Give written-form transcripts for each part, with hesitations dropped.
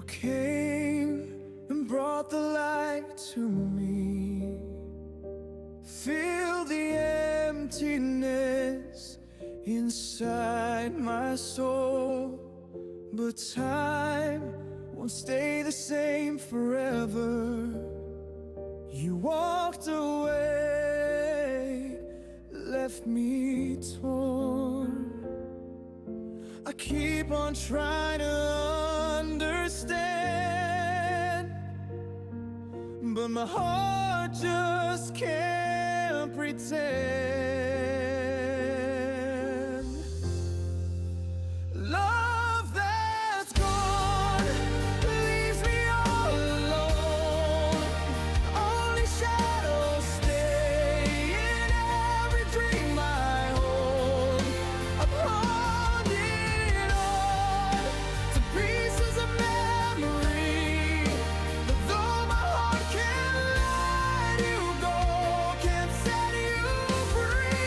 came and brought the light to me. Fill the emptiness inside my soul. But time won't stay the same forever. You walked away, left me torn. I keep on trying to understand, but my heart just can't pretend. Love that's gone leaves me all alone. Only shadows stay in every dream I hold. I'm holding on to pieces of memory, but though my heart can't let you go, can't set you free.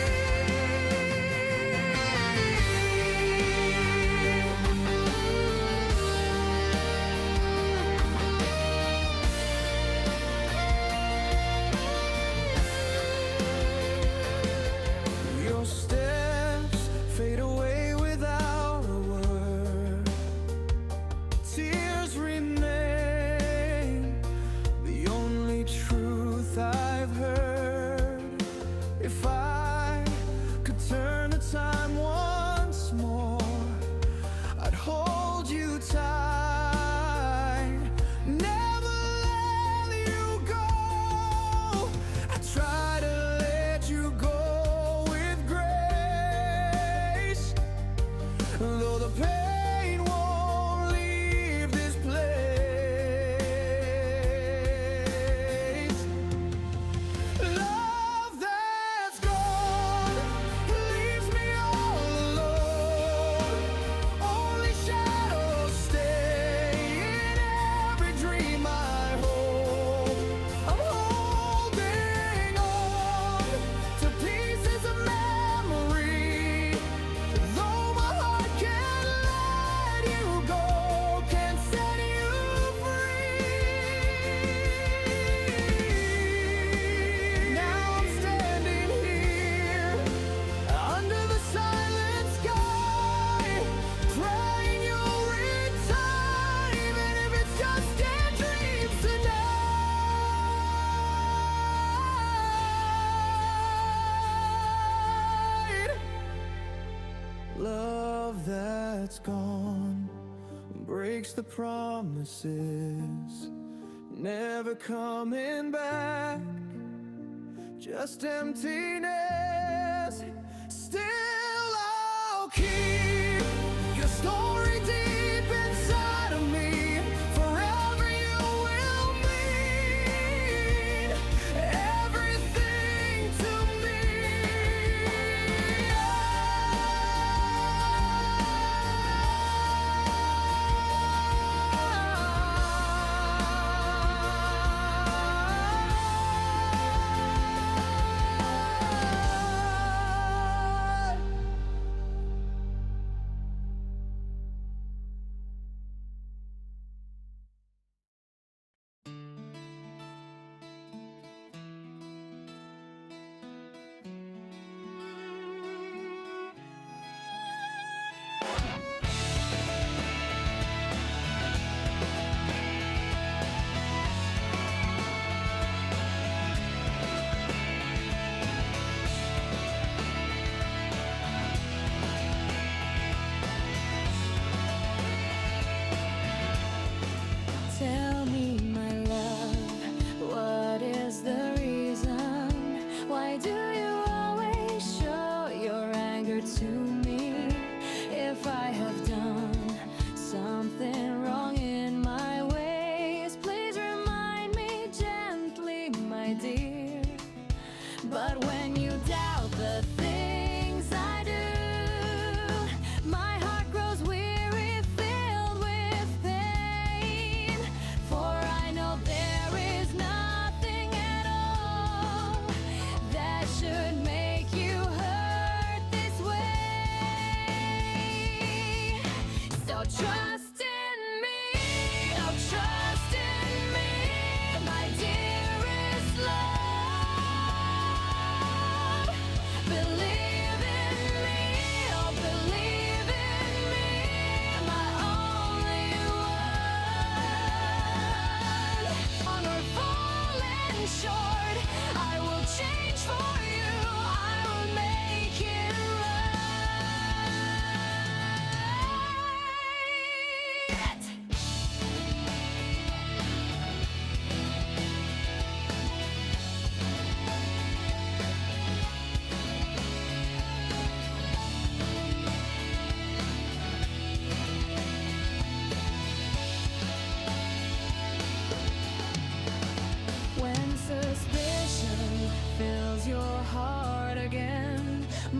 Your steps fade away without a word. Tears remain, the only truth I've heard. If I could turn the time once more, I'd hold you tight, never let you go. I try to let you go with grace, though the pain won't leave this place. Love that's gone leaves me all alone. Only shadows stay in every dream I hold. I'm holding on to pieces of memory, though my heart can't let you go, can't set you free. Now I'm standing here under the silent sky, praying you'll return, even if it's just in dreams tonight. Love that's gone breaks the promises, never coming back, just emptiness. Still I'll keep your story deep inside of me. Forever you will mean everything to me.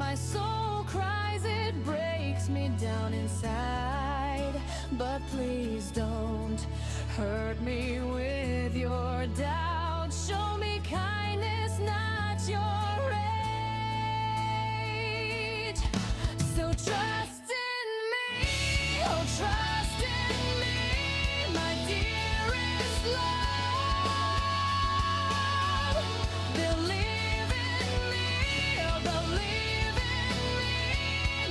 my soul cries, it breaks me down inside. But please don't hurt me with your doubt. Show me kindness, not your rage. So trust in me, oh trust in me, my dearest love. Believe in me, oh believe in me,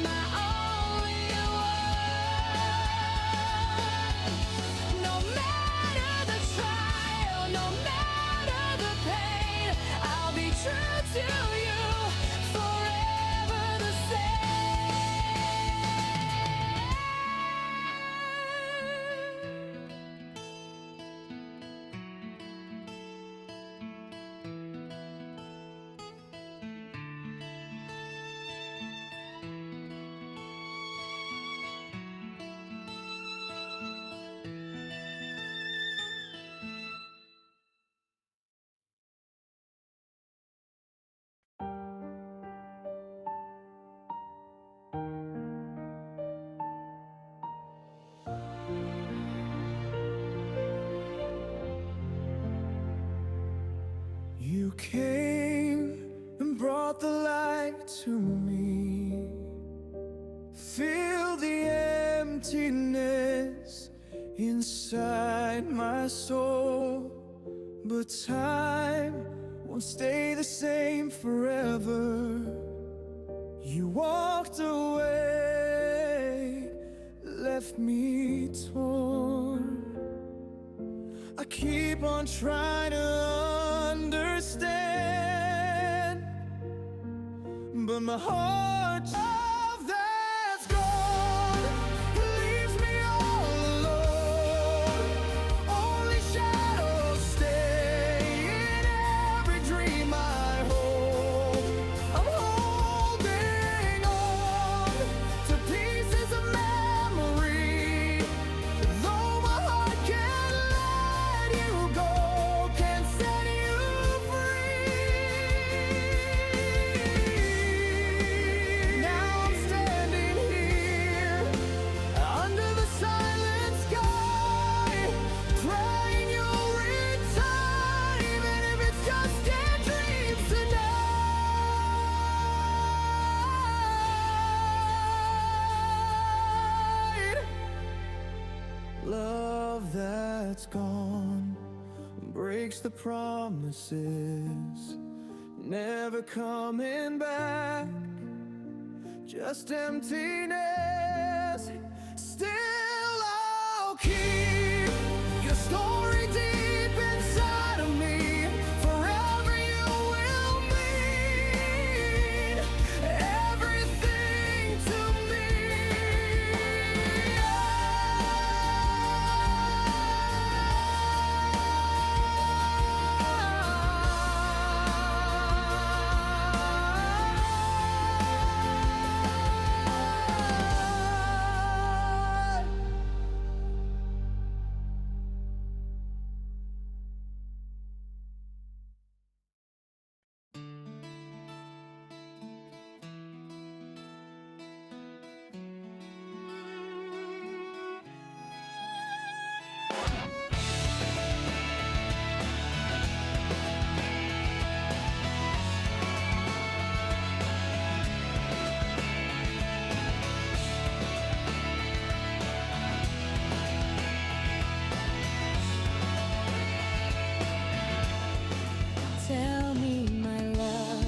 my only one. No matter the trial, no matter the pain, I'll be true to you, forever the You came and brought the light to me, fill the emptiness inside my soul. But time won't stay the same forever. You walked away, left me torn. I keep on trying to understand, but my heart of that's gone leaves me all alone. Only shadows stay in every dream I hold. I'm holding on to pieces of memory, though my heart can't let you go, can't set you free. Now I'm standing here under the silent sky, praying you'll return, even if it's just in dreams tonight. Love that's gone breaks the promises, never coming back, just emptiness. Still I'll keep your story deep inside of me. Forever you will mean everything to me. Tell me, my love,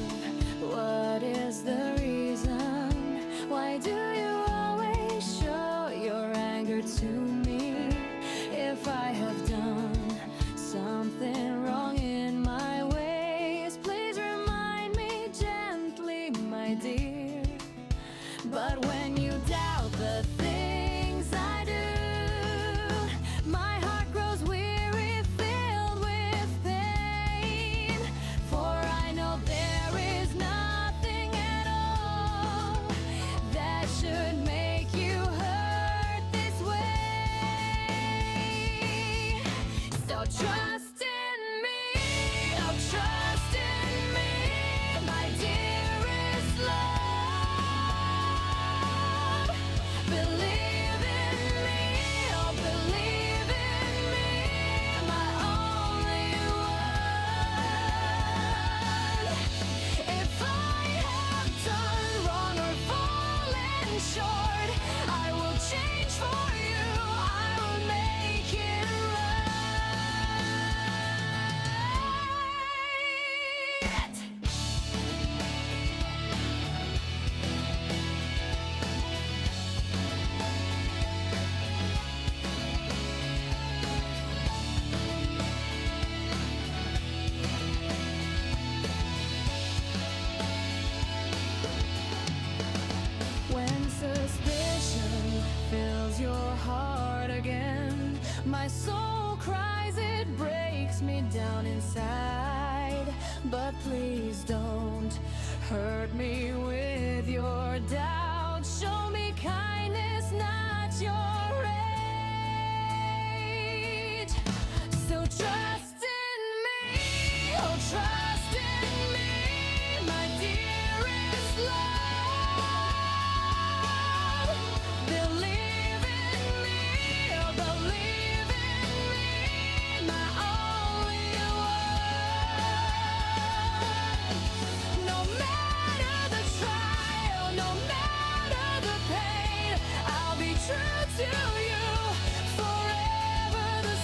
what is the reason? Why do you always show your anger to me? If I have done something wrong in my ways, please remind me gently, my dear. But when you doubt the things I do, my heart grows weary, filled with pain. For I know there is nothing at all that should make you hurt this way. So trust in me, oh trust in me, my dearest love. breaks me down inside. But please don't hurt me with your doubt. Show me kindness, not your rage. So trust in me, oh trust in me, my dearest love. Believe in me, oh believe in me, my only one. No matter the trial, no matter the pain, I'll be true to you, forever the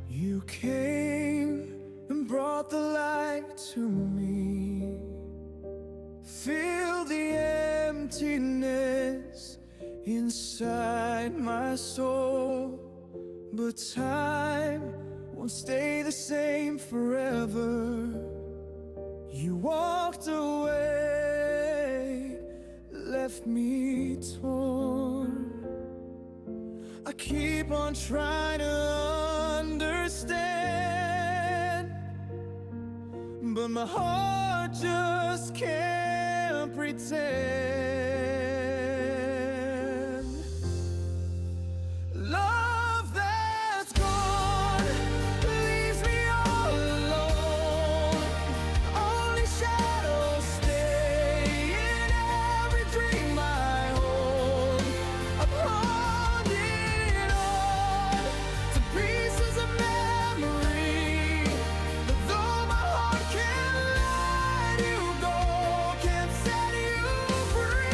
You came and brought the light to me, fill the emptiness inside my soul. But time won't stay the same forever. You walked away, left me torn. I keep on trying to understand, but my heart just can't pretend. Love that's gone leaves me all alone. Only shadows stay in every dream I hold. I'm holding on to pieces of memory, but though my heart can't let you go, can't set you free.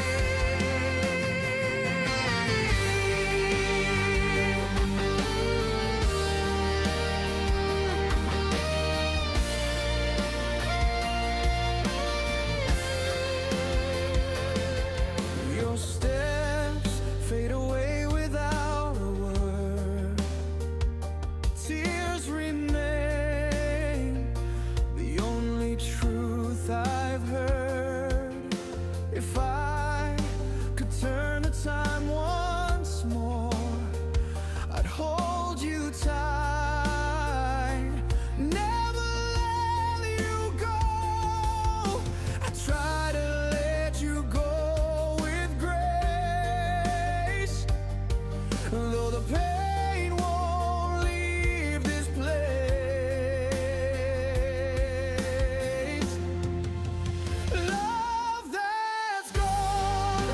Your steps fade away without a word. Tears remain, the only truth I've heard. If I could turn the time once more, I'd hold you tight, never let you go. I try to let you go with grace, though the pain won't leave this place. Love that's gone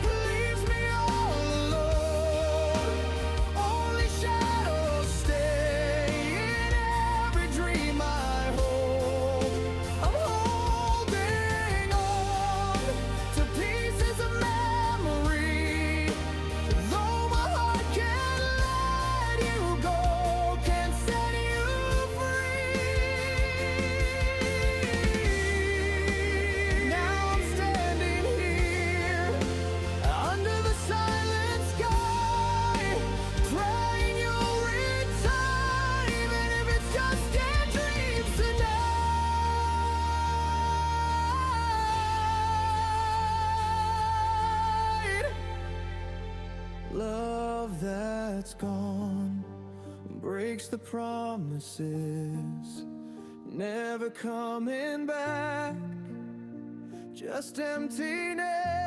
leaves me all alone. Only shadows stay in every dream I hold. I'm holding on to pieces of memory, though my heart can't let you go, can't set you free. Now I'm standing here under the silent sky, praying you'll return, even if it's just in dreams tonight. Love that's gone breaks the promises, never coming back, just emptiness.